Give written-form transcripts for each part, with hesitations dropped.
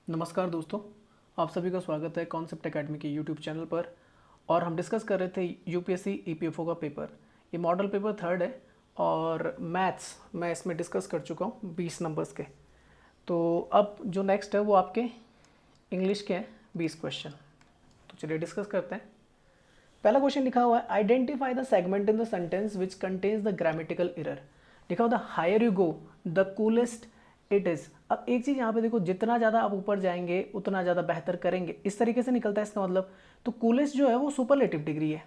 नमस्कार दोस्तों, आप सभी का स्वागत है कॉन्सेप्ट एकेडमी के यूट्यूब चैनल पर। और हम डिस्कस कर रहे थे यूपीएससी ईपीएफओ का पेपर। ये मॉडल पेपर थर्ड है और मैथ्स मैं इसमें डिस्कस कर चुका हूँ 20 नंबर्स के। तो अब जो नेक्स्ट है वो आपके इंग्लिश के हैं 20 क्वेश्चन। तो चलिए डिस्कस करते हैं। पहला क्वेश्चन लिखा हुआ है, identify the segment in the sentence which contains the grammatical error. लिखा हुआ the higher you go the coolest it is. अब एक चीज यहाँ पे देखो, जितना ज़्यादा आप ऊपर जाएंगे उतना ज़्यादा बेहतर करेंगे, इस तरीके से निकलता है इसका मतलब। तो कूलेस्ट जो है वो सुपरलेटिव डिग्री है,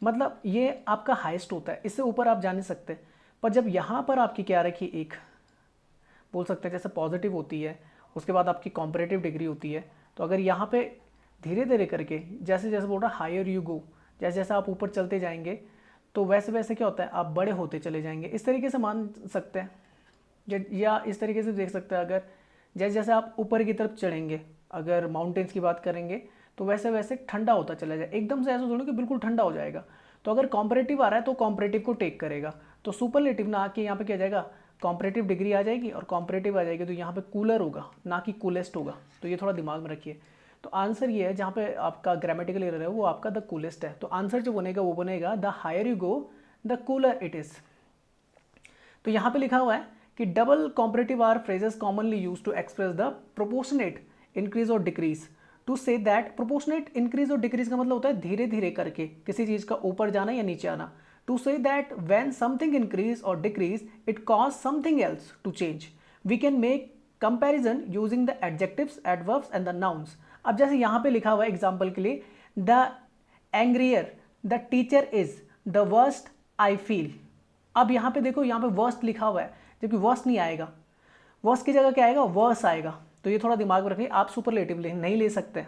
मतलब ये आपका हाईएस्ट होता है, इससे ऊपर आप जा नहीं सकते। पर जब यहाँ पर आपकी क्या रखी, एक बोल सकते हैं जैसे पॉजिटिव होती है, उसके बाद आपकी कॉम्परेटिव डिग्री होती है। तो अगर यहाँ पे धीरे धीरे करके जैसे जैसे बोल रहा हायर यू गो, जैसे जैसे आप ऊपर चलते जाएंगे तो वैसे वैसे क्या होता है, आप बड़े होते चले जाएंगे। इस तरीके से मान सकते हैं या इस तरीके से देख सकते हैं, अगर जैसे जैसे आप ऊपर की तरफ चढ़ेंगे, अगर माउंटेन्स की बात करेंगे तो वैसे वैसे ठंडा होता चला जाए। एकदम से ऐसा थोड़ा कि बिल्कुल ठंडा हो जाएगा। तो अगर कॉम्परेटिव आ रहा है तो कॉम्परेटिव को टेक करेगा, तो सुपरलेटिव ना आके यहाँ पे क्या जाएगा, कॉम्परेटिव डिग्री आ जाएगी और कॉम्परेटिव आ जाएगी, तो यहाँ पे कूलर होगा ना कि कूलेस्ट होगा। तो ये थोड़ा दिमाग में रखिए। तो आंसर ये है, जहाँ पे आपका ग्रामेटिकल एरर है वो आपका द कूलेस्ट है। तो आंसर जो बनेगा वो बनेगा the higher you go the cooler it is. तो यहाँ पे लिखा हुआ है कि double comparative are phrases commonly use to express the proportionate increase और decrease. To say that proportionate increase और डिक्रीज का मतलब होता है धीरे धीरे करके किसी चीज का ऊपर जाना या नीचे आना। To say that when something increase और decrease it cause something else to change. We can make comparison using the adjectives, adverbs and the nouns. अब जैसे यहाँ पे लिखा हुआ है एग्जाम्पल के लिए, the angrier the teacher is the worst I feel. अब यहाँ पे देखो, यहाँ पे वर्स्ट लिखा हुआ है जबकि वर्स्ट नहीं आएगा, वर्स्ट की जगह क्या आएगा, वर्स आएगा। तो ये थोड़ा दिमाग में रखिए, आप सुपरलेटिव नहीं ले सकते,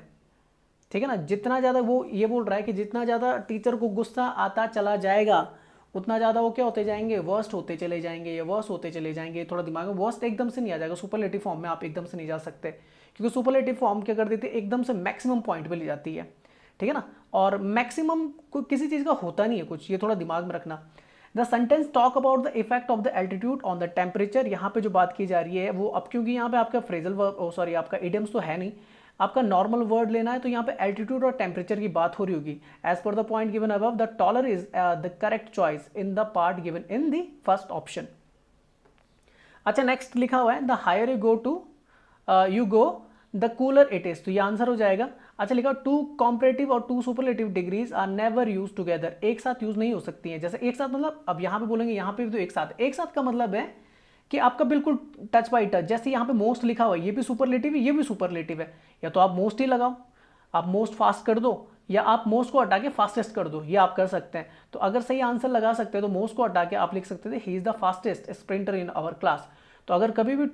ठीक है ना। जितना ज़्यादा वो ये बोल रहा है कि जितना ज़्यादा टीचर को गुस्सा आता चला जाएगा उतना ज़्यादा वो क्या होते जाएंगे, वर्स्ट होते चले जाएंगे या वर्स होते चले जाएंगे। थोड़ा दिमाग में, वर्स्ट एकदम से नहीं आ जाएगा, सुपरलेटिव फॉर्म में आप एकदम से नहीं जा सकते, क्योंकि सुपरलेटिव फॉर्म क्या कर देती है, एकदम से मैक्सिमम पॉइंट पे ले जाती है, ठीक है ना। और मैक्सिमम किसी चीज़ का होता नहीं है कुछ, ये थोड़ा दिमाग में रखना। The sentence talk about the effect of the altitude on the temperature. यहाँ पे जो बात की जा रही है वो, अब क्योंकि यहाँ पे आपका फ्रेजल वर्ब, सॉरी आपका इडियम्स तो है नहीं, आपका नॉर्मल वर्ड लेना है, तो यहाँ पे एल्टीट्यूड और टेम्परेचर की बात हो रही होगी। As per the point given above, the taller is the correct choice in the part given in the first option. अच्छा, नेक्स्ट लिखा हुआ है the higher you go the cooler it is. तो ये आंसर हो जाएगा। अच्छा, लिखा टू कॉम्परेटिव और two superlative degrees are never use together. एक साथ यूज नहीं हो सकती हैं। जैसे एक साथ मतलब, अब यहाँ पे बोलेंगे, यहाँ पे भी तो एक साथ का मतलब है कि आपका बिल्कुल टच बाई टच। जैसे यहाँ पे मोस्ट लिखा हुआ है, ये भी सुपरलेटिव है, ये भी सुपरलेटिव है। या तो आप मोस्ट ही लगाओ, आप मोस्ट फास्ट कर दो, या आप मोस्ट को हटा के फास्टेस्ट कर दो, ये आप कर सकते हैं। तो अगर सही आंसर लगा सकते हैं तो मोस्ट को हटा के आप लिख सकते थे he is the fastest sprinter in our class. तो अगर कभी भी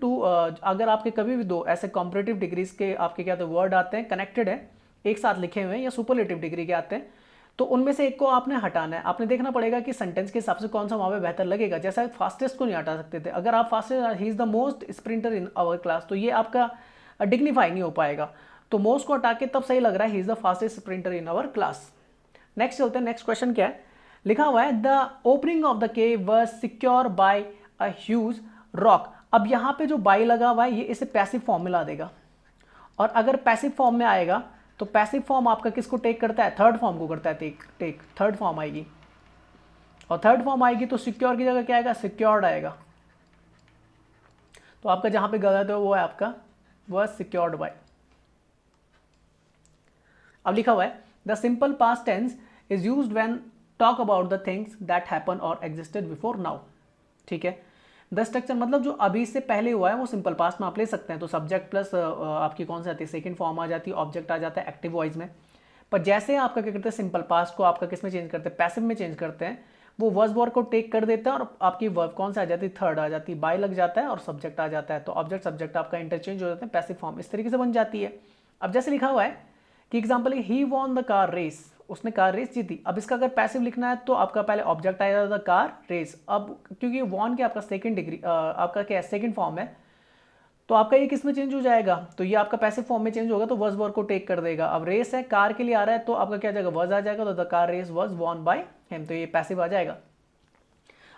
अगर आपके कभी भी दो ऐसे कॉम्परेटिव डिग्रीज के आपके क्या वर्ड आते हैं, कनेक्टेड है, एक साथ लिखे हुए हैं, या सुपरलेटिव डिग्री के आते हैं, तो उनमें से एक को आपने हटाना है। आपने देखना पड़ेगा कि सेंटेंस के हिसाब से कौन सा वहां पे बेहतर लगेगा। जैसा फास्टेस्ट को नहीं हटा सकते थे, अगर आप fastest, he is the most sprinter in our class, तो ये आपका डिग्निफाई नहीं हो पाएगा। तो मोस्ट को हटा के तब सही लग रहा है he is the fastest sprinter in our class. Next चलते हैं, नेक्स्ट क्वेश्चन क्या है, लिखा हुआ है the opening of the cave was secure by a huge rock. अब यहाँ पे जो बाय लगा हुआ है ये इसे पैसिव फॉर्म में ला देगा, और अगर पैसिव फॉर्म में आएगा तो पैसिव फॉर्म आपका किसको टेक करता है, थर्ड फॉर्म को करता है टेक, थर्ड फॉर्म आएगी। और थर्ड फॉर्म आएगी तो सिक्योर की जगह क्या आएगा, सिक्योर्ड आएगा। तो आपका जहां पे गलत है वो है आपका वह सिक्योर्ड बाय। अब लिखा हुआ है the simple past tense is used when talk about the things that happen और एग्जिस्टेड बिफोर नाउ। ठीक है, द स्ट्रक्चर मतलब जो अभी से पहले हुआ है वो सिंपल पास्ट में आप ले सकते हैं। तो सब्जेक्ट प्लस आपकी कौन सी आती है, सेकंड फॉर्म आ जाती है, ऑब्जेक्ट आ जाता है एक्टिव वॉइस में। पर जैसे आपका क्या करते हैं, सिंपल पास्ट को आपका किस में चेंज करते हैं, पैसिव में चेंज करते हैं, वो वर्स वर्ब को टेक कर देता है और आपकी वर्ब कौन सा आ जाती है, थर्ड आ जाती है, बाय लग जाता है और सब्जेक्ट आ जाता है। तो ऑब्जेक्ट सब्जेक्ट आपका इंटरचेंज हो जाते हैं, पैसिव फॉर्म इस तरीके से बन जाती है। अब जैसे लिखा हुआ है कि example he won the car race, उसने कार रेस जीती। अब इसका अगर पैसिव लिखना है तो आपका पहले ऑब्जेक्ट आया था कार रेस। अब क्योंकि वॉन के आपका सेकंड डिग्री आपका क्या सेकंड फॉर्म है, तो आपका ये किस में चेंज हो जाएगा, तो ये आपका पैसिव फॉर्म में चेंज होगा, तो वर्स वर्ब को टेक कर देगा। अब रेस है, कार के लिए आ रहा है, तो आपका क्या जाएगा, वर्स आ जाएगा, तो the car race was won by him, तो ये पैसिव आ जाएगा।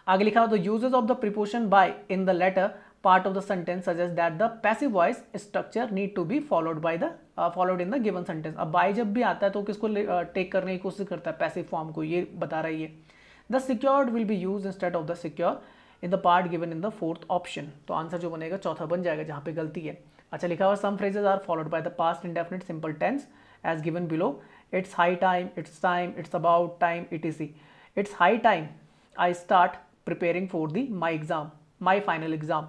आगे लिखा हो the uses of the preposition by in the latter part of the sentence suggests that the passive voice structure need to be followed in the given sentence. अब by जब भी आता है तो किसको टेक करने की कोशिश करता है, पैसिव फॉर्म को, ये बता रहा है ये. The secured will be used instead of the secure in the part given in the fourth option. तो आंसर जो बनेगा चौथा बन जाएगा जहाँ पे गलती है. अच्छा लिखा हुआ some phrases are followed by the past indefinite simple tense as given below. It's high time, it's time, it's about time, etc. It's high time I start preparing for my final exam.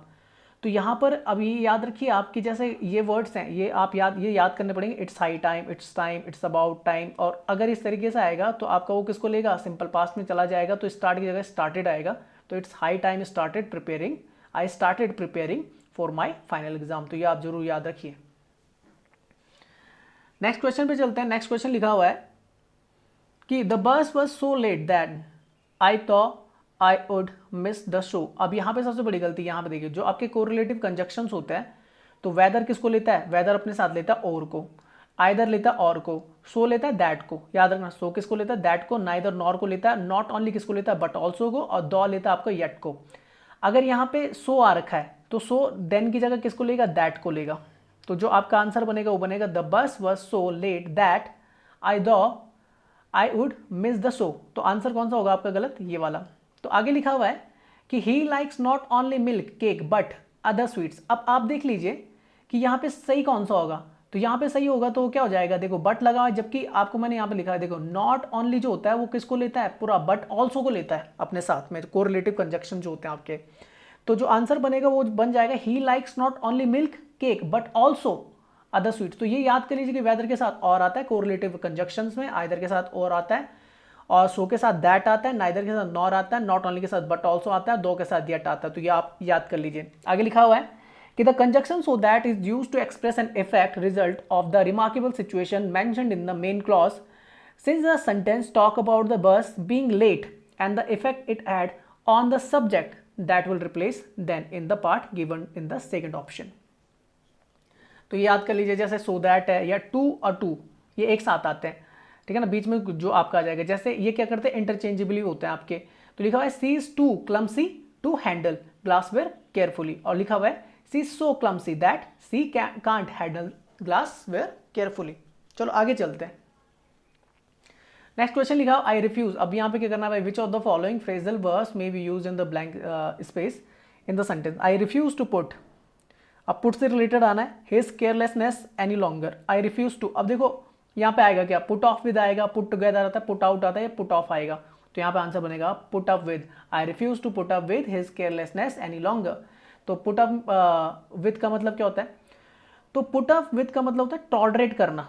तो यहाँ पर अभी याद रखिए आपकी जैसे ये words हैं ये आप याद करने पड़ेंगे. It's high time, it's time, it's about time. और अगर इस तरीके से आएगा तो आपका वो किसको लेगा, सिंपल पास्ट में चला जाएगा तो स्टार्ट की जगह स्टार्टेड आएगा. तो it's high time I started preparing for my final exam. तो ये आप जरूर याद रखिए. नेक्स्ट क्वेश्चन पे चलते हैं. नेक्स्ट क्वेश्चन लिखा हुआ है कि the bus was so let that I thought I would miss the show. अब यहाँ पे सबसे बड़ी गलती यहाँ पे देखिए, जो आपके कोरिलेटिव कंजक्शंस होते हैं तो वेदर किसको लेता है, वेदर अपने साथ लेता है और को, आइदर लेता है और को, सो लेता है दैट को. याद रखना, सो किसको लेता है, दैट को. नाइदर नॉर को लेता है, नॉट ओनली किसको लेता है बट ऑल्सो को, और दो लेता है आपको येट को. अगर यहाँ पे सो आ रखा है तो सो देन की जगह किसको लेगा, दैट को लेगा. तो जो आपका आंसर बनेगा वो बनेगा the bus was so let that I would miss the show. तो आंसर कौन सा होगा आपका गलत, ये वाला. तो आगे लिखा हुआ है कि he likes not only milk cake but other sweets. अब आप देख लीजिए कि यहाँ पे सही कौन सा होगा. तो यहाँ पे सही होगा तो क्या हो जाएगा, देखो बट लगा हुआ है, जबकि आपको मैंने यहाँ पे लिखा है देखो नॉट ओनली जो होता है वो किसको लेता है, पूरा, बट ऑल्सो को लेता है अपने साथ में, कोरिलेटिव कंजक्शन जो होते हैं आपके. तो जो आंसर बनेगा वो बन जाएगा he likes not only milk cake but also other sweets. तो ये याद कर लीजिए कि वेदर के साथ और आता है कोरिलेटिव कंजक्शंस में, आइदर के साथ और आता है, और सो के साथ दैट आता है, नाइदर के साथ नॉर आता है, नॉट ओनली के साथ बट ऑल्सो आता है, दो के साथ येट आता है. तो ये आप याद कर लीजिए. आगे लिखा हुआ है कि the conjunction so that is used to express an effect result of the remarkable situation mentioned in the main clause. Since the sentence talk about the bus being late and the effect it had on the subject that will replace then in the part given in the second option. तो ये याद कर लीजिए, जैसे so that है या to और to ये एक साथ आते हैं, ठीक है ना, बीच में जो आपका आ जाएगा. जैसे ये क्या करते हैं, इंटरचेंजेबली होते हैं आपके. तो लिखा हुआ है she is too clumsy to handle glassware carefully, और लिखा हुआ है she is so clumsy that she can't handle glassware carefully. चलो आगे चलते हैं. नेक्स्ट क्वेश्चन लिखा हुआ आई रिफ्यूज. अब यहाँ पे क्या करना है, which of the following phrasal verbs may be used in the blank space in the sentence. I refuse to put. अब पुट से रिलेटेड आना है, his carelessness any longer. I refuse to. अब देखो यहाँ पे आएगा क्या, पुट ऑफ विद आएगा, पुट टुगेदर आता है, पुट आउट आता है, पुट ऑफ आएगा. तो यहाँ पे आंसर बनेगा put up with. I refuse to put up with his carelessness any longer. तो पुट अप विद का मतलब क्या होता है, तो पुट अप विद का मतलब होता है टॉलरेट करना,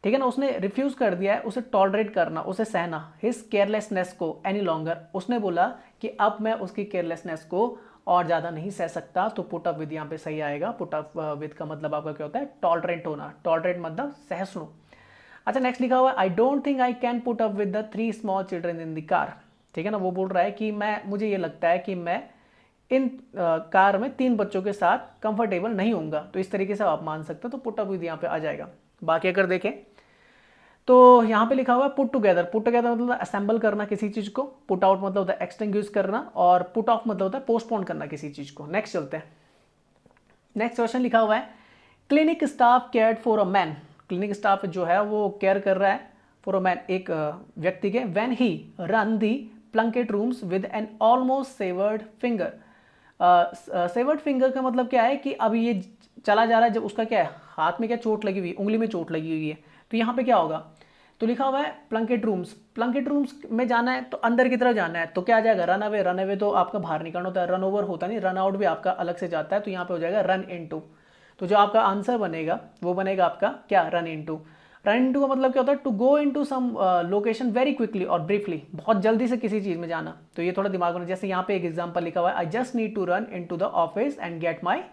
ठीक है ना. उसने रिफ्यूज कर दिया है, उसे टॉलरेट करना, उसे सहना. हिज केयरलेसनेस को एनी लॉन्गर, उसने बोला कि अब मैं उसकी केयरलेसनेस को और ज़्यादा नहीं सह सकता. तो पुट अप विद यहाँ पे सही आएगा. पुट अप विद का मतलब आपका क्या होता है, टॉलरेंट होना. टॉलरेट मतलब सहसणु. अच्छा नेक्स्ट लिखा हुआ है I don't think I can put up with the 3 small children in the car. ठीक है ना, वो बोल रहा है कि मुझे ये लगता है कि मैं इन कार में 3 बच्चों के साथ कंफर्टेबल नहीं होऊंगा. तो इस तरीके से आप मान सकते हो. तो पुट अप विद यहाँ पे आ जाएगा. बाकी अगर देखें तो यहाँ पे लिखा हुआ है पुट टुगेदर. पुट टुगेदर मतलब असेंबल करना किसी चीज को. पुट आउट मतलब होता है एक्सटिंग्विश करना, और पुट ऑफ मतलब होता है पोस्टपोन करना किसी चीज को. नेक्स्ट चलते हैं. नेक्स्ट क्वेश्चन लिखा हुआ है clinic staff cared for a man. Clinic staff जो है वो केयर कर रहा है फॉर अ मैन, एक व्यक्ति के. When he ran the Plunket rooms with an almost severed finger. Severed finger का मतलब क्या है कि अभी ये चला जा रहा है, जब उसका क्या है, हाथ में क्या चोट लगी हुई है, उंगली में चोट लगी हुई है. तो यहाँ पे क्या होगा, तो लिखा हुआ है प्लंकेट रूम्स. प्लंकेट रूम्स में जाना है तो अंदर की तरफ जाना है, तो क्या आ जाएगा, रन अवे. रन अवे तो आपका बाहर निकलना होता है, रन ओवर होता नहीं. रन आउट भी आपका अलग से जाता है. तो यहाँ पे हो जाएगा रन इनटू. तो जो आपका आंसर बनेगा वो बनेगा आपका क्या, रन इनटू. रन इनटू का मतलब क्या होता है, to go into some location very quickly और ब्रीफली, बहुत जल्दी से किसी चीज में जाना. तो ये थोड़ा दिमाग में, जैसे यहाँ पे एक एग्जांपल लिखा हुआ है I just need to run into the office and get my,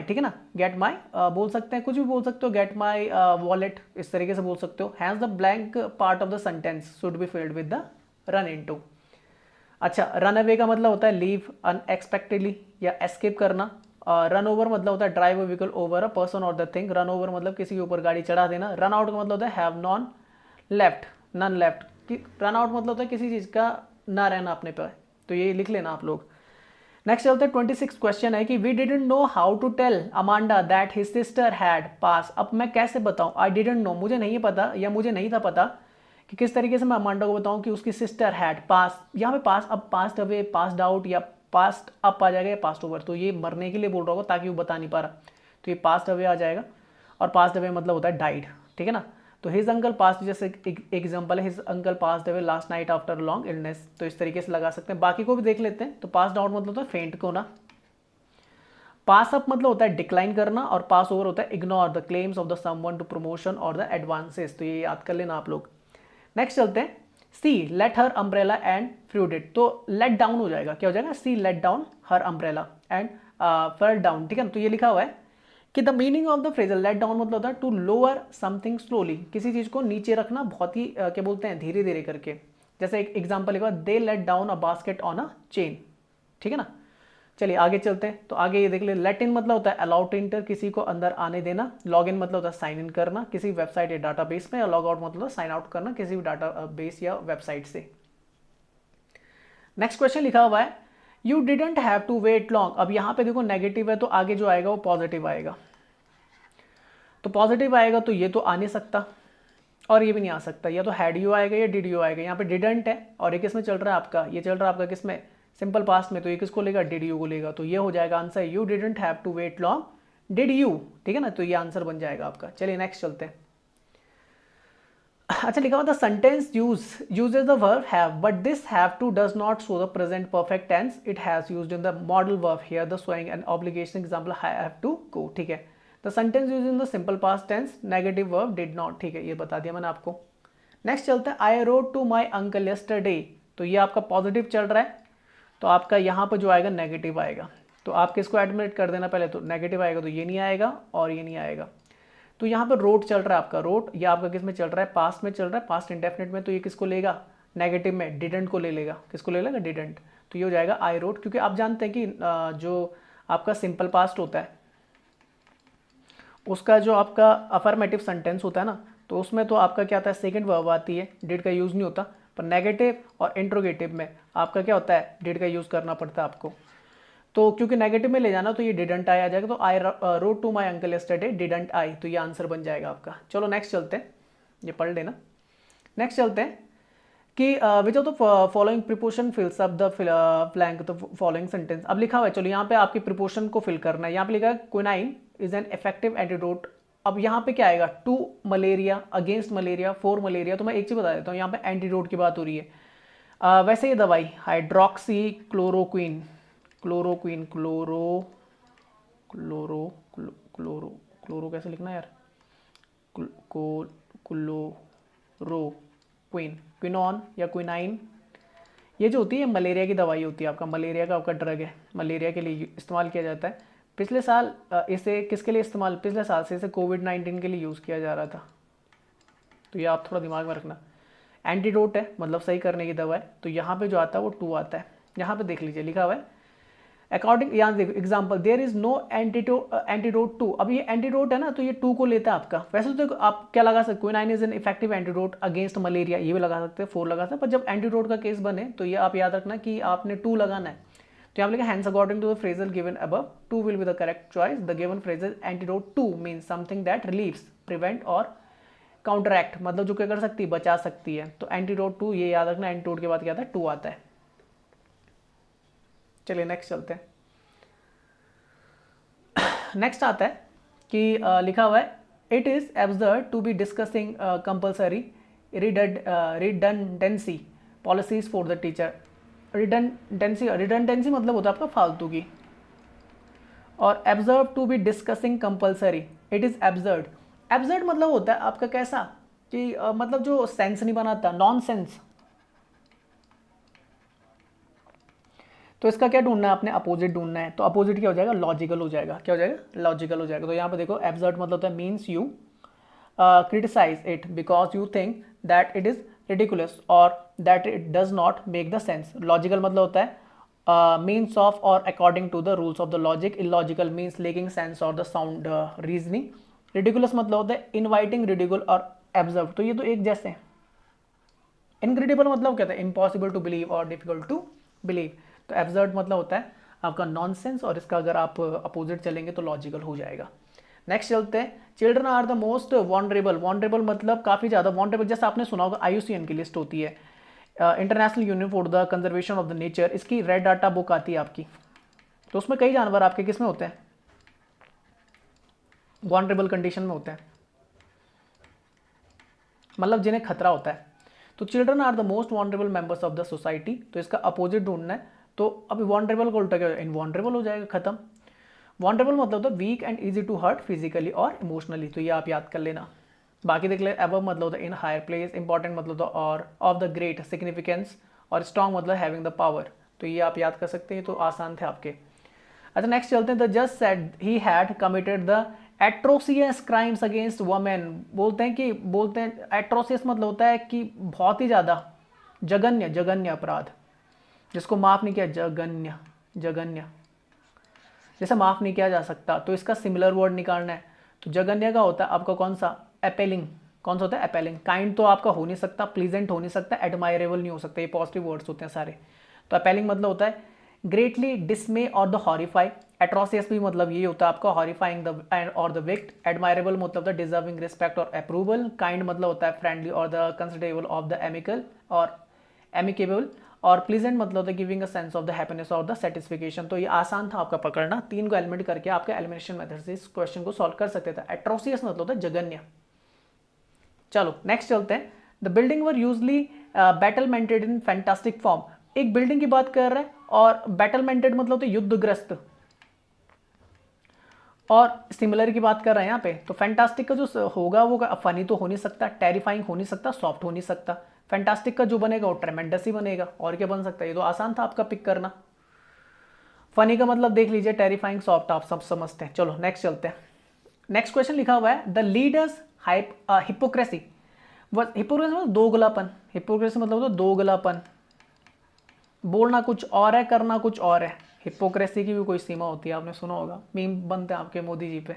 ठीक है ना, गेट माई बोल सकते हैं, कुछ भी बोल सकते हो, गेट माई वॉलेट, इस तरीके से बोल सकते हो. Has the blank part of the sentence should be filled with the run into. अच्छा, रन अवे का मतलब होता है लीव अनएक्सपेक्टेडली या एस्केप करना. रन ओवर मतलब होता है drive a vehicle over a person और द थिंग. रन ओवर मतलब किसी के ऊपर गाड़ी चढ़ा देना. रन आउट का मतलब होता है have none left. Run out मतलब होता है किसी चीज़ का ना रहना अपने पे. तो ये लिख लेना आप लोग. नेक्स्ट चलते हैं 26 क्वेश्चन है कि we didn't know how to tell Amanda that his sister had pass. अब मैं कैसे बताऊं, आई डिडंट नो, मुझे नहीं पता या मुझे नहीं था पता कि किस तरीके से मैं अमांडा को बताऊं कि उसकी सिस्टर हैड पास। यहाँ पे पास, अब पास्ट अवे, पास्ड आउट या पास्ट अप आ जाएगा या पास्ट ओवर, तो ये मरने के लिए बोल रहा होगा ताकि वो बता नहीं पा रहा, तो ये पास्ट अवे आ जाएगा। और पास्ट अवे मतलब होता है डाइड, ठीक है ना। तो हिज अंकल पास्ट, जैसे एग्जांपल है his uncle passed away last night after long illness, तो इस तरीके से लगा सकते हैं। बाकी को भी देख लेते हैं। तो पास आउट मतलब होता है फेंट होना, पास अप मतलब होता है डिक्लाइन करना, और पास ओवर होता है ignore the claims of the someone to promotion और द एडवांसेस। तो ये याद कर लेना आप लोग। नेक्स्ट चलते हैं, she let her umbrella and फ्रूडेड, तो लेट डाउन हो जाएगा, क्या हो जाएगा, she let down her umbrella and fell down, ठीक है ना। तो ये लिखा हुआ है कि the meaning of the phrasal let down मतलब होता है टू लोअर समथिंग स्लोली, किसी चीज को नीचे रखना बहुत ही क्या बोलते हैं, धीरे धीरे करके। जैसे एक एग्जांपल लिखा, they let down a basket on a chain, ठीक है ना। चलिए आगे चलते हैं। तो आगे ये देख ले, लेट इन मतलब होता है अलाउ टू इंटर, किसी को अंदर आने देना। लॉग इन मतलब होता है साइन इन करना किसी वेबसाइट या डाटाबेस में, या लॉग आउट मतलब साइन आउट करना किसी भी डाटाबेस या वेबसाइट से। नेक्स्ट क्वेश्चन लिखा हुआ है, you didn't have to wait long. अब यहाँ पे देखो नेगेटिव है, तो आगे जो आएगा वो पॉजिटिव आएगा। तो पॉजिटिव आएगा तो ये तो आ नहीं सकता और ये भी नहीं आ सकता, या तो हैड यू आएगा या डिड यू आएगा। यहाँ पे डिडंट है और ये किस में चल रहा है आपका, ये चल रहा है आपका किस में, सिंपल पास्ट में, तो ये किसको लेगा, डिड यू को लेगा। तो ये हो जाएगा answer, you didn't have to wait long did you, ठीक है ना। तो ये आंसर बन जाएगा आपका। चलिए नेक्स्ट चलते हैं। अच्छा लिखा हुआ था sentence uses the verb have, but this have to does not show the present perfect tense, it has used in the modal verb here the showing an obligation example I have to go, ठीक है। The sentence use in the simple past tense negative verb did not, ठीक है, ये बता दिया मैंने आपको। Next चलता है, I rode to my uncle yesterday, तो ये आपका पॉजिटिव चल रहा है, तो आपका यहाँ पर जो आएगा नेगेटिव आएगा। तो आप किसको एडमिट कर देना पहले, तो नेगेटिव आएगा, तो ये नहीं आएगा और ये नहीं आएगा। तो यहाँ पर रोड चल रहा है आपका, रोड ये आपका किस में चल रहा है, पास्ट में चल रहा है, पास्ट इंडेफिनिट में, तो ये किसको लेगा, नेगेटिव में डिडंट को ले लेगा, किसको ले लेगा, डिडंट। तो ये हो जाएगा आई रोड, क्योंकि आप जानते हैं कि जो आपका सिंपल पास्ट होता है उसका जो आपका अफर्मेटिव सेंटेंस होता है ना, तो उसमें तो आपका क्या आता है, सेकंड वर्ब आती है, डिड का यूज़ नहीं होता। पर नेगेटिव और इंट्रोगेटिव में आपका क्या होता है, डिड का यूज़ करना पड़ता है आपको। तो क्योंकि नेगेटिव में ले जाना, तो ये डिडंट आई आ जाएगा। तो I rode to my uncle yesterday didn't I, तो ये आंसर बन जाएगा आपका। चलो नेक्स्ट चलते हैं, ये पढ़ लेना। नेक्स्ट चलते हैं कि विच of the following preposition फिल्स up the blank the following sentence. अब लिखा हुआ है, चलो यहाँ पे आपकी प्रिपोजिशन को फिल करना है। यहाँ पे लिखा है quinine is an effective antidote. अब यहाँ पे क्या आएगा, to malaria, against malaria, for malaria. तो मैं एक चीज बता देता हूँ, यहाँ पे एंटीडोट की बात हो रही है। वैसे ये दवाई हाइड्रोक्सी क्लोरोक्विन, क्लोरोक्विन, क्लोरो कैसे लिखना है यार, क्लोरोक्विन, क्विनॉन या क्विनाइन, ये जो होती है मलेरिया की दवाई होती है, आपका मलेरिया का आपका ड्रग है, मलेरिया के लिए इस्तेमाल किया जाता है। पिछले साल इसे किसके लिए इस्तेमाल, पिछले साल से इसे कोविड-19 के लिए यूज़ किया जा रहा था। तो ये आप थोड़ा दिमाग में रखना। एंटीडोट है मतलब सही करने की दवा है, तो यहाँ पे जो आता है वो टू आता है। यहाँ पे देख लीजिए लिखा हुआ है अकॉर्डिंग, यहाँ देखो example, there is no antidote to. अब ये एंटीडोट है ना, तो ये टू को लेता है आपका। वैसे तो आप क्या लगा सकते, quinine is an effective antidote against malaria, ये भी लगा सकते हैं, फोर लगा सकते हैं। पर जब एंटीडोट का केस बने तो ये आप याद रखना कि आपने टू लगाना है। तो यहाँ लिखा hence according to the phrasal given above, to will be the correct choice. The given phrasal antidote to means something that relieves, prevent और काउंटरैक्ट, मतलब जो क्या कर सकती है, बचा सकती है। तो एंटीडोट टू ये याद रखना, एंटीडोट के बाद क्या आता है, टू आता है। चलिए नेक्स्ट चलते हैं। नेक्स्ट आता है कि लिखा हुआ है it is absurd to be discussing compulsory redundancy policies for the teacher. Redundancy मतलब होता है आपका फालतू की, और absurd to be discussing compulsory, it is absurd. Absurd मतलब होता है आपका कैसा कि मतलब जो सेंस नहीं बनाता, नॉन सेंस। तो इसका क्या ढूंढना है आपने, अपोजिट ढूंढना है। तो अपोजिट क्या हो जाएगा, लॉजिकल हो जाएगा। क्या हो जाएगा, लॉजिकल हो जाएगा। तो यहाँ पे देखो एब्सर्ड मतलब होता है means you criticize it because you think that it is ridiculous और that it does not make the sense. Logical मतलब होता है मीन्स ऑफ और according to the rules of the logic. Illogical means lacking sense और the sound reasoning. Ridiculous मतलब होता है inviting रिडिकुल और एब्जर्व, तो ये तो एक जैसे हैं। इनक्रेडिबल मतलब क्या है, इम्पॉसिबल टू बिलीव और डिफिकल्ट टू बिलीव। तो एब्सर्ड मतलब होता है आपका नॉनसेंस, और इसका अगर आप अपोजिट चलेंगे तो लॉजिकल हो जाएगा। नेक्स्ट चलते हैं, children are the most venerable. Venerable मतलब काफ़ी ज़्यादा वॉनरेबल, जैसे आपने सुना होगा IUCN की लिस्ट होती है, international union for the conservation of the nature, इसकी रेड डाटा बुक आती है आपकी, तो उसमें कई जानवर आपके किस में होते हैं, वॉनरेबल कंडीशन में होते हैं, मतलब जिन्हें खतरा होता है। तो children are the most vulnerable members of the society, तो इसका अपोजिट ढूंढना है, तो अभी वॉनरेबल को उल्टा क्या इनवॉनरेबल हो जाएगा, खत्म। वॉनरेबल मतलब होता है weak and easy to hurt physically और इमोशनली, तो ये आप याद कर लेना। बाकी देख ले, एबव मतलब होता है इन हायर प्लेस, इंपॉर्टेंट मतलब होता है और, ऑफ द ग्रेट सिग्निफिकेंस, और स्ट्रॉन्ग मतलब हैविंग द पावर, तो ये आप याद कर सकते हैं, तो आसान थे आपके। अच्छा नेक्स्ट चलते हैं, द जज said he had committed the atrocious crimes against women, बोलते हैं एट्रोसियस मतलब होता है कि बहुत ही ज़्यादा जघन्य, जघन्य अपराध, जिसको माफ़ नहीं किया, जघन्य, जघन्य, जैसे माफ़ नहीं किया जा सकता, तो इसका सिमिलर वर्ड निकालना है। तो जघन्य का होता है आपका कौन सा, एपेलिंग, कौन सा होता है, एपेलिंग। काइंड तो आपका हो नहीं सकता, प्लीजेंट हो नहीं सकता, एडमायरेबल नहीं हो सकता, ये पॉजिटिव वर्ड्स होते हैं सारे। तो एपेलिंग मतलब होता है ग्रेटली डिसमे और द हॉरिफाई, एट्रोसियस भी मतलब ये होता है आपका हॉरिफाइंग द और द विक्ट, एडमायरेबल मतलब द डिजर्विंग रिस्पेक्ट और अप्रूवल, काइंड मतलब होता है फ्रेंडली और द कंसिडरेबल ऑफ द एमिकल और एमिकेबल, और प्लीजेंट मतलब होता है giving a sense of the happiness और द सेटिस्फिकेशन। तो ये आसान था आपका पकड़ना, 3 को एलिमेंट करके आपके एलिमिनेशन मेथड से इस क्वेश्चन को सॉल्व कर सकते थे। एट्रोसियस मतलब होता है जघन्य। चलो नेक्स्ट चलते हैं, the building were usually battlemented in fantastic form, एक बिल्डिंग की बात कर रहे हैं, और बैटलमेंटेड मतलब होता है युद्धग्रस्त, और सिमिलर की बात कर रहे हैं यहाँ पे, तो फैंटास्टिक का जो होगा वो फनी तो हो नहीं सकता, टेरिफाइंग हो नहीं सकता, सॉफ्ट हो नहीं सकता, फैंटास्टिक का जो बनेगा वो ट्रेमेंडस ही बनेगा, और क्या बन सकता है, ये तो आसान था आपका पिक करना। फनी का मतलब देख लीजिए, टेरिफाइंग, सॉफ्ट, आप सब समझते हैं। चलो नेक्स्ट चलते हैं, नेक्स्ट क्वेश्चन लिखा हुआ है, द लीडर्स हिपोक्रेसी, हिपोक्रेसी मतलब दोगलापन, हिपोक्रेसी मतलब होता है दोगलापन, बोलना कुछ और है, करना कुछ और है, हिपोक्रेसी की भी कोई सीमा होती है, आपने सुना होगा, मीम बनते हैं आपके मोदी जी पे।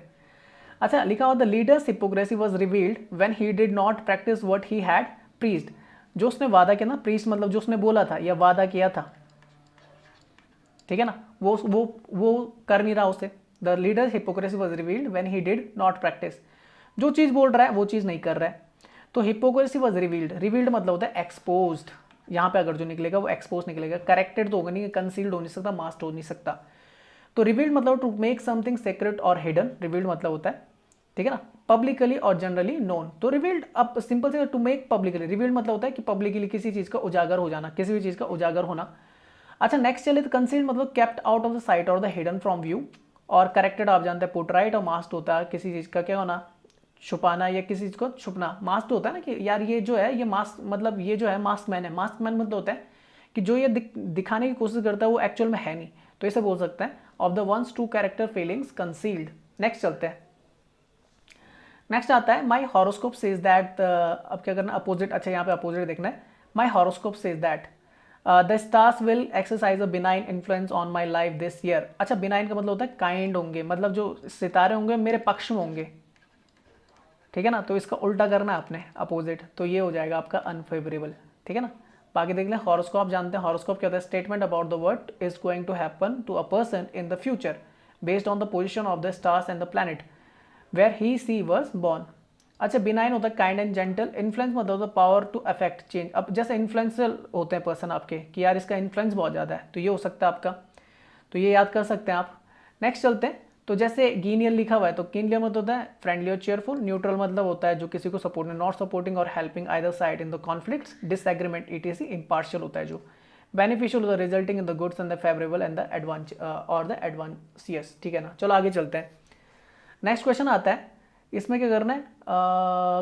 अच्छा लिखा हुआ, the leaders hypocrisy was revealed when he did not practice what he had preached, जो उसने वादा किया ना, प्रीच मतलब जो उसने बोला था या वादा किया था, ठीक है ना, वो कर नहीं रहा उसे। The leaders hypocrisy was revealed when he did not practice, जो चीज़ बोल रहा है वो चीज़ नहीं कर रहा है, तो हिपोक्रेसी वाज रिवील्ड, रिवील्ड मतलब होता है एक्सपोज्ड, यहाँ पे अगर जो निकलेगा वो एक्सपोज निकलेगा, करेक्टेड तो होगा नहीं, कंसील्ड हो नहीं सकता, मास्क्ड हो नहीं सकता। तो रिवील्ड मतलब टू मेक समथिंग सीक्रेट और हिडन, रिवील्ड मतलब होता है, ठीक है ना, पब्लिकली और जनरली नोन, तो रिवील्ड अब सिंपल से टू मेक पब्लिकली, रिवील्ड मतलब होता है कि पब्लिकली किसी चीज़ का उजागर हो जाना, किसी भी चीज़ का उजागर होना। अच्छा नेक्स्ट चले, तो कंसील्ड मतलब kept out of the site और द हिडन फ्रॉम व्यू, और करेक्टेड आप जानते हैं पोर्ट्राइट, और मास्क्ड होता है किसी चीज़ का क्या होना, छुपाना या किसी चीज़ को छुपना। मास्क होता है ना कि यार ये जो है, ये मास्क मतलब ये जो है मास्क मैन है, मास्क मैन मतलब होता है कि जो ये दिखाने की कोशिश करता है वो एक्चुअल में है नहीं, तो इसे बोल सकते हैं of the ones to character feelings concealed. Next चलते हैं, नेक्स्ट आता है माई हॉरोस्कोप सेज दैट, अब क्या करना, अपोजिट, अच्छा यहाँ पे अपोजिट देखना है, my horoscope says that the stars will exercise a benign influence on my life this year. अच्छा बिनाइन का मतलब होता है काइंड होंगे, मतलब जो सितारे होंगे मेरे पक्ष में होंगे, ठीक है ना, तो इसका उल्टा करना है आपने अपोजिट, तो ये हो जाएगा आपका अनफेवरेबल, ठीक है ना। बाकी देख लें, हॉरोस्कोप जानते हैं, हॉरोस्कोप क्या होता है, statement about the what is going to happen to a person in the future based on the position of the stars and the planet where he she was born. अच्छा benign होता है kind and gentle, influence मतलब होता है power to affect change, अब जैसे influential होते हैं पर्सन आपके कि यार इसका इन्फ्लुएंस बहुत ज़्यादा है, तो ये हो सकता है आपका, तो ये याद कर सकते हैं आप। नेक्स्ट चलते हैं, तो जैसे गीनियल लिखा हुआ है, तो कीनियल मतलब होता है फ्रेंडली और चेयरफुल, न्यूट्रल मतलब होता है जो किसी को सपोर्ट नहीं, नॉट सपोर्टिंग और helping either side in the conflicts, disagreement etc., impartial होता है जो, बेनिफिशियल होता है resulting in the goods and the favourable and the advance और द एडवांसियस, ठीक है ना। चलो आगे चलते हैं, नेक्स्ट क्वेश्चन आता है, इसमें क्या करना है,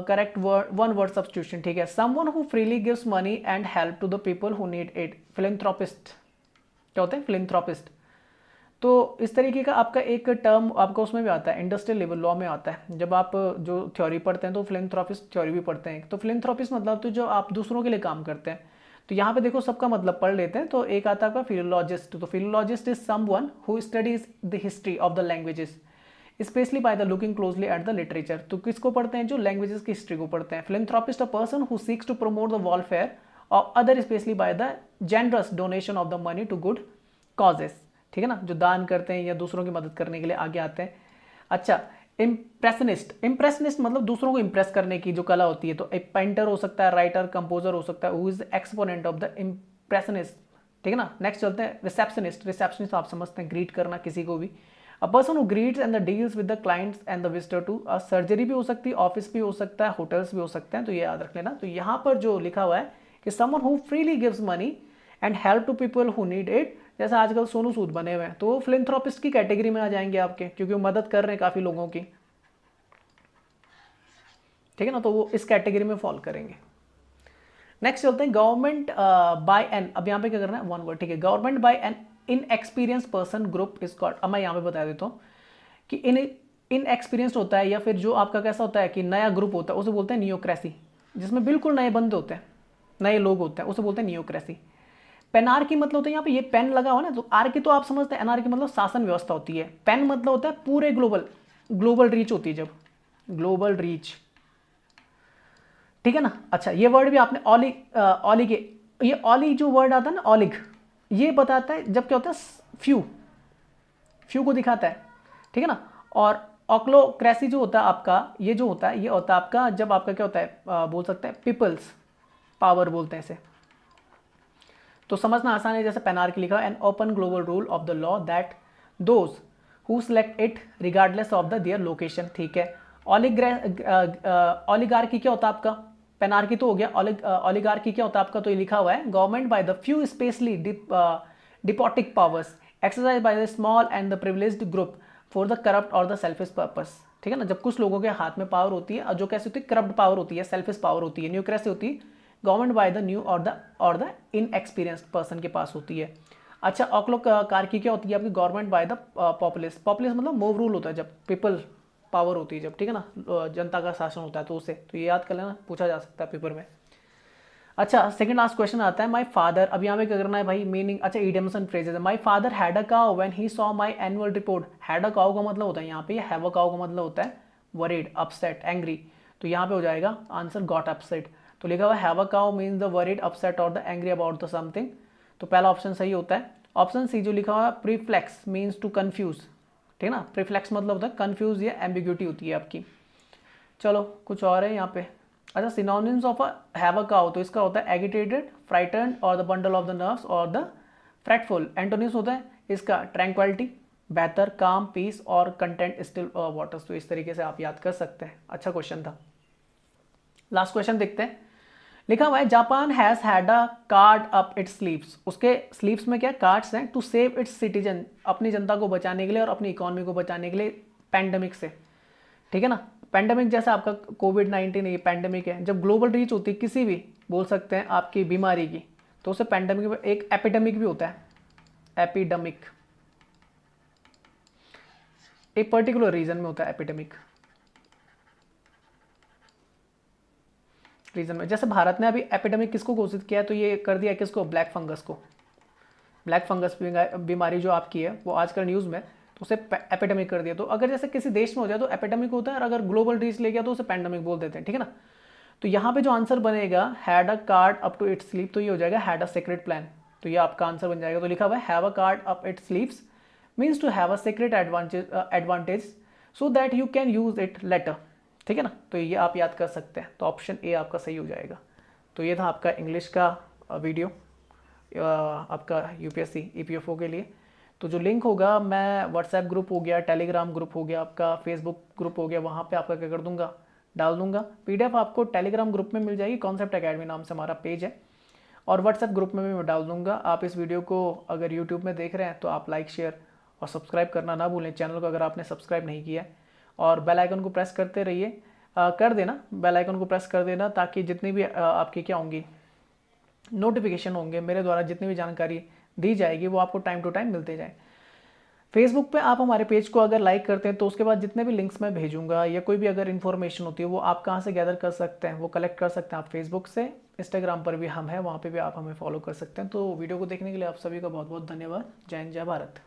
correct word, one word substitution, ठीक है, someone who freely gives money and help to the people who need it, philanthropist, क्या होते हैं फिलैंथ्रोपिस्ट। तो इस तरीके का आपका एक टर्म आपका उसमें भी आता है, इंडस्ट्रियल लेवल लॉ में आता है, जब आप जो थ्योरी पढ़ते हैं तो फिलैंथ्रोपिस्ट थ्योरी भी पढ़ते हैं, तो फिलैंथ्रोपिस्ट मतलब तो जो आप दूसरों के लिए काम करते हैं। तो यहाँ पे देखो सबका मतलब पढ़ लेते हैं, तो एक आता है आपका फिलोलॉजिस्ट, तो philologist is someone who studies the history of the languages specially by the looking closely at the literature, तो किसको पढ़ते हैं, जो लैंग्वेजेस की हिस्ट्री को पढ़ते हैं। Philanthropist a person who seeks to promote the welfare of other specially by the generous donation of the money to good causes, ठीक है ना, जो दान करते हैं या दूसरों की मदद करने के लिए आगे आते हैं। अच्छा, इम्प्रेशनिस्ट, इम्प्रेशनिस्ट मतलब दूसरों को इम्प्रेस करने की जो कला होती है, तो एक पेंटर हो सकता है, राइटर, कंपोजर हो सकता है, who is exponent of the impressionist. ठीक है ना, नेक्स्ट चलते हैं रिसेप्शनिस्ट। रिसेप्शनिस्ट आप समझते हैं ग्रीट करना किसी को भी, a person who greets and the deals with the clients and the visitor too. Surgery भी हो सकती है, ऑफिस भी हो सकता है, होटल्स भी हो सकते हैं, तो ये याद रख लेना। तो यहाँ पर जो लिखा हुआ है कि someone who freely gives money and help to people who need it, जैसे आजकल सोनू सूद बने हुए हैं, तो वो फिलैंथ्रोपिस्ट की कैटेगरी में आ जाएंगे आपके, क्योंकि वो मदद कर रहे हैं काफ़ी लोगों की। ठीक है ना, तो वो इस कैटेगरी में फॉल करेंगे। नेक्स्ट चलते हैं गवर्नमेंट बाय एन, अब यहाँ पे क्या करना है, वन वर्ड। ठीक है, government by an inexperience person group is called. अब मैं यहाँ पे बता देता हूँ कि इनएक्सपीरियंस्ड होता है, या फिर जो आपका कैसा होता है कि नया ग्रुप होता है, उसे बोलते हैं नियोक्रेसी, जिसमें बिल्कुल नए बंदे होते हैं, नए लोग होते हैं, उसे बोलते हैं नियोक्रेसी। पेनार्की मतलब होता है, यहाँ पे ये पेन लगा हुआ ना, तो आर्की तो आप समझते हैं, एनार्की मतलब शासन व्यवस्था होती है, पेन मतलब होता है पूरे ग्लोबल रीच होती है, जब ग्लोबल रीच। ठीक है ना। अच्छा, ये वर्ड भी आपने ऑली के, ये ऑली जो वर्ड आता है ना, ऑलिग, ये बताता है जब क्या होता है फ्यू को दिखाता है। ठीक है ना। और ऑक्लोक्रेसी जो होता है आपका, ये जो होता है, ये होता है आपका जब आपका क्या होता है, बोल सकते हैं पीपल्स पावर बोलते हैं इसे। तो समझना आसान है, जैसे पेनार्की लिखा, an open global rule of the law that those who select it regardless of the their location. ठीक है। ऑलिगार्की क्या होता है आपका, पेनार्की तो हो गया, ऑलिगार्की क्या होता है आपका, तो ये लिखा हुआ है government by the few especially despotic powers exercise by the small and the privileged group for the corrupt और द सेल्फिश पर्पस। ठीक है ना, जब कुछ लोगों के हाथ में पावर होती है, और जो कैसे होती है, करप्ट पावर होती है, सेल्फिश पावर होती है, न्यूक्रेसी होती है, गवर्नमेंट बाय द न्यू और द इनएक्सपीरियंस्ड पर्सन के पास होती है। अच्छा, ऑक्लोकार्की क्या होती है आपकी, गवर्नमेंट बाय द पॉपुलिस। पॉपुलिस मतलब मोव रूल होता है, जब पीपल पावर होती है, जब, ठीक है ना, जनता का शासन होता है, तो उसे, तो ये याद कर लेना, पूछा जा सकता है पेपर में। अच्छा, सेकंड लास्ट क्वेश्चन आता है, माय फादर, अब यहाँ पे क्या करना है भाई, मीनिंग। अच्छा, idioms and phrases, my father had a cow when he saw my annual report. Had a cow का मतलब होता है यहाँ पे, हैव अ काउ का मतलब होता है वरीड, अपसेट, एंग्री, तो यहाँ पे हो जाएगा आंसर गॉट अपसेट। तो लिखा हुआ have a cow means the worried, upset और the angry about the something, तो पहला ऑप्शन सही होता है। ऑप्शन सी जो लिखा हुआ है प्रीफ्लेक्स मीन्स टू कन्फ्यूज, ठीक है ना, प्रीफ्लेक्स मतलब होता है कन्फ्यूज या एम्बिग्यूटी होती है आपकी। चलो कुछ और है यहाँ पे। अच्छा, synonyms of have a cow, तो इसका होता है एगिटेटेड, फ्राइटन्ड और the bundle of the nerves और द फ्रेटफुल। एंटोनिम्स होता है इसका ट्रैंक्विलिटी, बेहतर, काम, पीस और कंटेंट स्टिल वाटर्स। तो इस तरीके से आप याद कर सकते हैं। अच्छा क्वेश्चन था। लास्ट क्वेश्चन देखते हैं। लिखा हुआ है Japan has had a card up its sleeves. उसके स्लीव्स में क्या कार्ड्स हैं, टू सेव इट्स सिटीजन, अपनी जनता को बचाने के लिए और अपनी इकोनॉमी को बचाने के लिए पैंडेमिक से। ठीक है ना, पैंडेमिक जैसा आपका कोविड-19 ये पैंडेमिक है, जब ग्लोबल रीच होती है किसी भी, बोल सकते हैं आपकी बीमारी की, तो उसे पैंडेमिक, एक एपिडेमिक भी होता है, एपिडेमिक, एक पर्टिकुलर रीजन में होता है एपिडेमिक रीजन में। जैसे भारत ने अभी एपिडेमिक किसको घोषित किया है, तो ये कर दिया किसको, ब्लैक फंगस को। ब्लैक फंगस बीमारी जो आपकी है वो आजकल न्यूज़ में, तो उसे एपिडेमिक कर दिया। तो अगर जैसे किसी देश में हो जाए तो एपिडेमिक होता है, और अगर ग्लोबल रीच ले गया तो उसे पैंडेमिक बोल देते हैं। ठीक है ना। तो यहाँ पे जो आंसर बनेगा had a card up to its sleeve, तो ये हो जाएगा हैड अ सीक्रेट प्लान, तो ये आपका आंसर बन जाएगा। तो लिखा हुआ है have a card up its sleeves means to have a secret advantage so that you can use it later. ठीक है ना, तो ये आप याद कर सकते हैं। तो ऑप्शन ए आपका सही हो जाएगा। तो ये था आपका इंग्लिश का वीडियो आपका यूपीएससी ईपीएफओ के लिए। तो जो लिंक होगा, मैं व्हाट्सएप ग्रुप हो गया, टेलीग्राम ग्रुप हो गया, आपका फेसबुक ग्रुप हो गया, वहाँ पे आपका क्या कर दूंगा, डाल दूंगा। पीडीएफ आपको टेलीग्राम ग्रुप में मिल जाएगी, कॉन्सेप्ट एकेडमी नाम से हमारा पेज है, और व्हाट्सएप ग्रुप में भी मैं डाल दूंगा। आप इस वीडियो को अगर यूट्यूब में देख रहे हैं तो आप लाइक, शेयर और सब्सक्राइब करना ना भूलें चैनल को, अगर आपने सब्सक्राइब नहीं किया है, और बेल आइकन को प्रेस करते रहिए, कर देना, बेल आइकन को प्रेस कर देना, ताकि जितनी भी आपकी क्या होंगी नोटिफिकेशन होंगे, मेरे द्वारा जितनी भी जानकारी दी जाएगी वो आपको टाइम टू टाइम मिलते जाए। फेसबुक पे आप हमारे पेज को अगर लाइक करते हैं तो उसके बाद जितने भी लिंक्स मैं भेजूंगा, या कोई भी अगर इन्फॉर्मेशन होती है वो आप कहाँ से गैदर कर सकते हैं, वो कलेक्ट कर सकते हैं आप फेसबुक से। इंस्टाग्राम पर भी हम हैं, वहाँ पे भी आप हमें फॉलो कर सकते हैं। तो वीडियो को देखने के लिए आप सभी का बहुत बहुत धन्यवाद। जय हिंद, जय भारत।